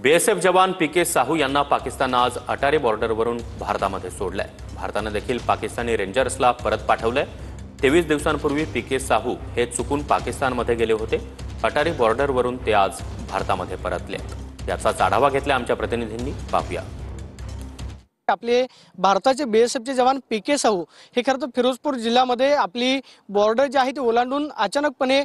BSF जवान पीके साहू यांना पाकिस्तान आज अटारी बॉर्डरवरून भारतामध्ये सोडलंय। भारताने देखील पाकिस्तानी रेंजर्सला परत पाठवलंय। 23 दिवसांपूर्वी पीके साहू हे चुकून पाकिस्तानमध्ये गेले होते। अटारी बॉर्डरवरून ते आज भारतामध्ये परतले। याचाच आढावा घेतला आमच्या प्रतिनिधींनी, पाहूया। आपले भारताचे बीएसएफचे जवान पीके साहू हे खरं तर फिरोजपूर जिल्ह्यामध्ये आपली बॉर्डर जी आहे ती ओलांडून अचानकपणे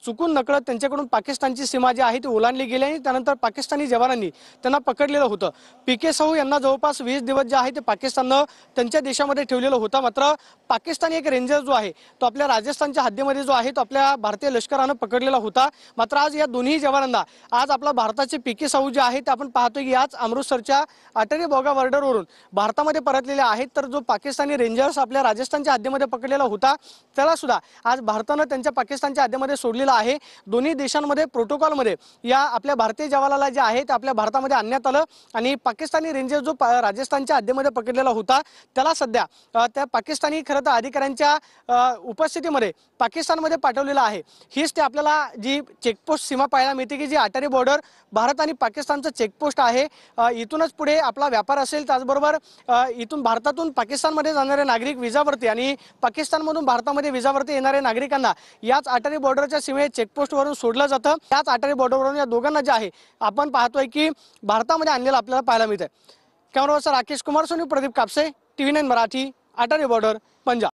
चुकून नकळत त्यांच्याकडून पाकिस्तानची सीमा जी आहे ती ओलांडली गेली आणि त्यानंतर पाकिस्तानी जवानांनी त्यांना पकडलेलं होतं। पीके साहू यांना जवळपास 20 दिवस जे आहे ते पाकिस्ताननं त्यांच्या देशामध्ये ठेवलेलं होतं। मात्र पाकिस्तानी एक रेंजर जो आहे तो आपल्या राजस्थानच्या हद्दीमध्ये जो आहे तो आपल्या भारतीय लष्करानं पकडलेला होता। मात्र आज या दोन्ही जवानांना आज आपला भारताचे पीके साहू जे आहे ते आपण पाहतोय की आज अमृतसरच्या अटारी बोगा बॉर्डरवरून भारतामध्ये परतलेले आहेत। तर जो पाकिस्तानी रेंजर्स आपल्या राजस्थानच्या हद्दीमध्ये पकडलेला होता त्याला सुद्धा आज भारतानं त्यांच्या पाकिस्तानच्या हद्दीमध्ये सोडलेला आहे। दोन्ही देशांमध्ये प्रोटोकॉलमध्ये या आपल्या भारतीय जवानाला जे आहे ते आपल्या भारतामध्ये आणण्यात आलं आणि पाकिस्तानी रेंजर जो राजस्थानच्या हद्दीमध्ये पकडलेला होता त्याला सध्या त्या पाकिस्तानी खरं तर अधिकाऱ्यांच्या उपस्थितीमध्ये पाकिस्तानमध्ये पाठवलेला आहे। हीच ते आपल्याला जी चेकपोस्ट सीमा पाहायला मिळते की जी अटारी बॉर्डर भारत आणि पाकिस्तानचं चेकपोस्ट आहे। इथूनच पुढे आपला व्यापार असेल, त्याचबरोबर इथून भारतातून पाकिस्तानमध्ये जाणारे नागरिक विजावरती आणि पाकिस्तानमधून भारतामध्ये विजावरती येणारे नागरिकांना याच अटारी बॉर्डरच्या सीमे चेकपोस्टवरून सोडलं जातं। याच अटारी बॉर्डरवरून या दोघांना जे आहे आपण पाहतोय की भारतामध्ये आणलेलं आपल्याला पाहायला मिळतंय। Cameraman Rakesh Kumar Soni, Pradeep Kapse, TV9 Marathi, Attari border, Punjab.